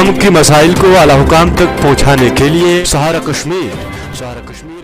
आवाम की मसाइल को आला हुकाम तक पहुँचाने के लिए सहारा कश्मीर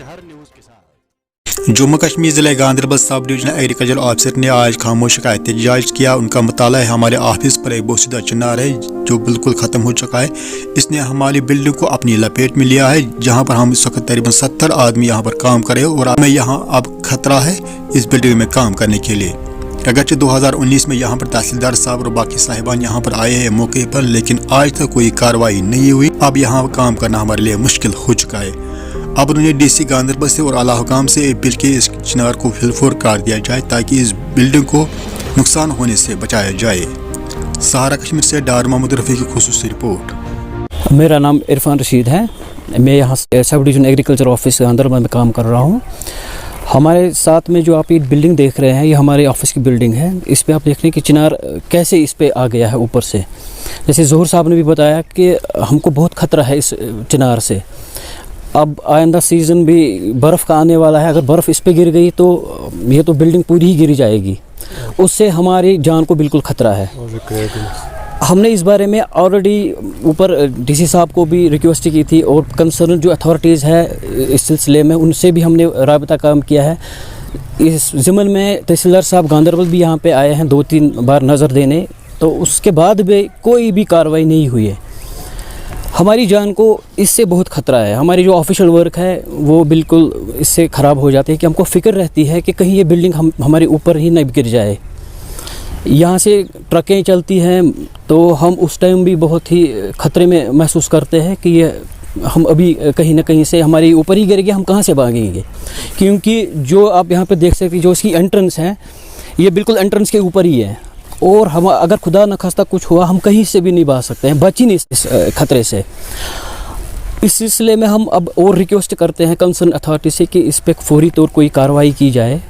हर न्यूज़ के साथ। जम्मू कश्मीर ज़िले गांधरबल सब डिवीजनल एग्रीकल्चर ऑफिसर ने आज खामोश शिकायतें दर्ज किया। उनका मुताला है हमारे ऑफिस पर एक बोसीदा चिनार है जो बिल्कुल ख़त्म हो चुका है। इसने हमारी बिल्डिंग को अपनी लपेट में लिया है, जहां पर हम इस वक्त तकरीबन 70 आदमी यहां पर काम करें और हमें यहां अब खतरा है इस बिल्डिंग में काम करने के लिए। अगरचे 2019 में यहाँ पर तहसीलदार साहब और बाकी साहिबान यहाँ पर आए हैं मौके पर, लेकिन आज तक कोई कार्रवाई नहीं हुई। अब यहाँ काम करना हमारे लिए मुश्किल हो चुका है। अब उन्होंने डीसी गांधरबल से और आला हुकाम से अपील की इस चिनार को फिलफोर कर दिया जाए ताकि इस बिल्डिंग को नुकसान होने से बचाया जाए। सहारा कश्मीर से डार मोहम्मद रफ़ी की खुसूसी रिपोर्ट। मेरा नाम इरफान रशीद है। मैं यहाँ sub division agriculture office Ganderbal में काम कर रहा हूँ। हमारे साथ में जो आप ये बिल्डिंग देख रहे हैं ये हमारे ऑफिस की बिल्डिंग है। इस पे आप देख रहे हैं कि चिनार कैसे इस पे आ गया है ऊपर से। जैसे ज़ोहर साहब ने भी बताया कि हमको बहुत ख़तरा है इस चिनार से। अब आइंदा सीज़न भी बर्फ़ का आने वाला है। अगर बर्फ़ इस पे गिर गई तो ये तो बिल्डिंग पूरी ही गिर जाएगी, उससे हमारी जान को बिल्कुल ख़तरा है। हमने इस बारे में ऑलरेडी ऊपर डीसी साहब को भी रिक्वेस्ट की थी और कंसर्न जो अथॉरिटीज़ है इस सिलसिले में उनसे भी हमने राबता काम किया है। इस ज़िम्मन में तहसीलदार साहब गांधरबल भी यहाँ पे आए हैं 2-3 बार नज़र देने, तो उसके बाद भी कोई भी कार्रवाई नहीं हुई है। हमारी जान को इससे बहुत ख़तरा है। हमारी जो ऑफिशियल वर्क है वो बिल्कुल इससे ख़राब हो जाती है कि हमको फ़िक्र रहती है कि कहीं ये बिल्डिंग हमारे ऊपर ही न गिर जाए। यहाँ से ट्रकें चलती हैं तो हम उस टाइम भी बहुत ही ख़तरे में महसूस करते हैं कि ये हम अभी कहीं ना कहीं से हमारे ऊपर ही गिर गया, हम कहाँ से भागेंगे। क्योंकि जो आप यहाँ पे देख सकते हैं जो इसकी एंट्रेंस है ये बिल्कुल एंट्रेंस के ऊपर ही है और हम अगर खुदा न खास्ता कुछ हुआ हम कहीं से भी नहीं भाग सकते हैं, बच ही नहीं इस ख़तरे से। इस सिलसिले में हम अब और रिक्वेस्ट करते हैं कंसर्न अथॉरिटी से कि इस पर फौरी तौर कोई कार्रवाई की जाए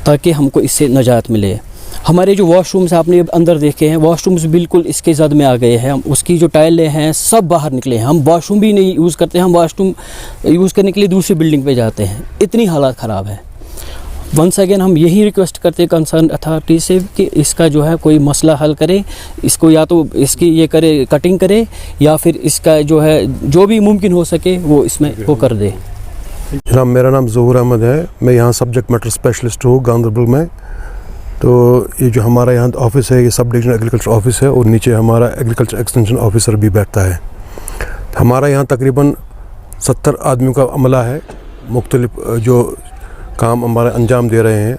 ताकि हमको इससे निजात मिले। हमारे जो वॉशरूम्स आपने अंदर देखे हैं, वॉशरूम्स बिल्कुल इसके जद में आ गए हैं। हम उसकी जो टाइलें हैं सब बाहर निकले हैं। हम वॉशरूम भी नहीं यूज़ करते हैं, हम वॉशरूम यूज़ करने के लिए दूसरी बिल्डिंग पे जाते हैं। इतनी हालात ख़राब है। वंस अगेन हम यही रिक्वेस्ट करते हैं कंसर्न अथॉरिटी से कि इसका जो है कोई मसला हल करे, इसको या तो इसकी ये करे कटिंग करे या फिर इसका जो है जो भी मुमकिन हो सके वो इसमें वो कर दे। जनाब मेरा नाम ज़ोहर अहमद है, मैं यहाँ सब्जेक्ट मैटर स्पेशलिस्ट हूँ गांधरबल में। तो ये जो हमारा यहाँ ऑफिस है ये सब डिवीजनल एग्रीकल्चर ऑफिस है और नीचे हमारा एग्रीकल्चर एक्सटेंशन ऑफिसर भी बैठता है। हमारा यहाँ तकरीबन 70 आदमियों का अमला है, मुख्तलिफ जो काम हमारा अंजाम दे रहे हैं।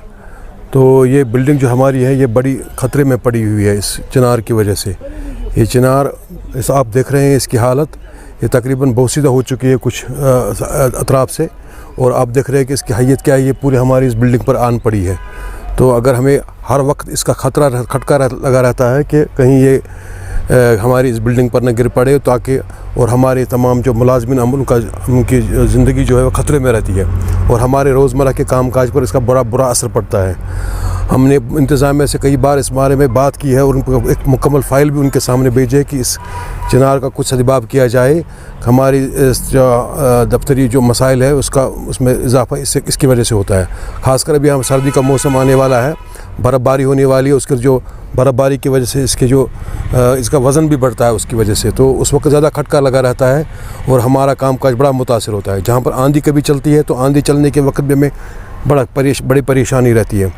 तो ये बिल्डिंग जो हमारी है ये बड़ी ख़तरे में पड़ी हुई है इस चिनार की वजह से। ये चिनार इस आप देख रहे हैं इसकी हालत, ये तकरीबन बोसीदा हो चुकी है कुछ अतराफ से, और आप देख रहे हैं कि इसकी हैयत क्या है। ये पूरी हमारी इस बिल्डिंग पर आन पड़ी है। तो अगर हमें हर वक्त इसका खटका लगा रहता है कि कहीं ये हमारी इस बिल्डिंग पर न गिर पड़े ताकि, और हमारे तमाम जो मुलाजमिन उनकी ज़िंदगी जो है वो ख़तरे में रहती है और हमारे रोज़मर्रा के कामकाज पर इसका बड़ा बुरा असर पड़ता है। हमने इंतज़ामिया से कई बार इस बारे में बात की है और उनको एक मुकम्मल फ़ाइल भी उनके सामने भेजी है कि इस चिनार का कुछ सदबाब किया जाए। हमारी जो दफ्तरी जो मसाइल है उसमें इजाफा इसकी वजह से होता है। ख़ासकर अभी हम सर्दी का मौसम आने वाला है, बर्फ़बारी होने वाली है, उसके जो बर्फ़बारी की वजह से इसका वज़न भी बढ़ता है उसकी वजह से, तो उस वक्त ज़्यादा खटका लगा रहता है और हमारा कामकाज बड़ा मुतासिर होता है। जहाँ पर आंधी कभी चलती है तो आंधी चलने के वक्त भी हमें बड़ी परेशानी रहती है।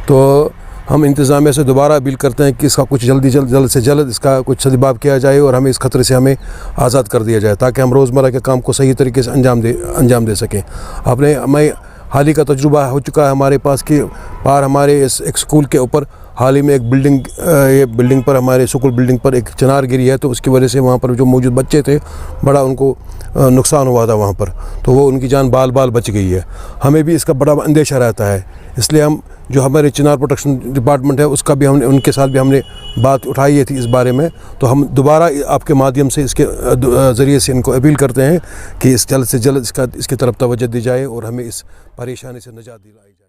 तो हम इंतज़ामिया से दोबारा अपील करते हैं कि इसका कुछ जल्द से जल्द इसका कुछ सदबाब किया जाए और हमें इस खतरे से हमें आज़ाद कर दिया जाए ताकि हम रोज़मर्रा के काम को सही तरीके से अंजाम दे सकें। हमें हाल ही का तजुर्बा हो चुका है हमारे पास कि बाहर हमारे एक स्कूल के ऊपर हाल ही में एक बिल्डिंग पर हमारे स्कूल बिल्डिंग पर एक चिनार गिरी है, तो उसकी वजह से वहाँ पर जो मौजूद बच्चे थे बड़ा उनको नुकसान हुआ था वहाँ पर, तो वो उनकी जान बाल बच गई है। हमें भी इसका बड़ा अंदेशा रहता है, इसलिए हम जो हमारे चिनार प्रोटेक्शन डिपार्टमेंट है उसका भी उनके साथ भी हमने बात उठाई थी इस बारे में। तो हम दोबारा आपके माध्यम से इसके ज़रिए से इनको अपील करते हैं कि इस जल्द से जल्द इसकी तरफ तवज्जो दी जाए और हमें इस परेशानी से निजात दिलाई जाए।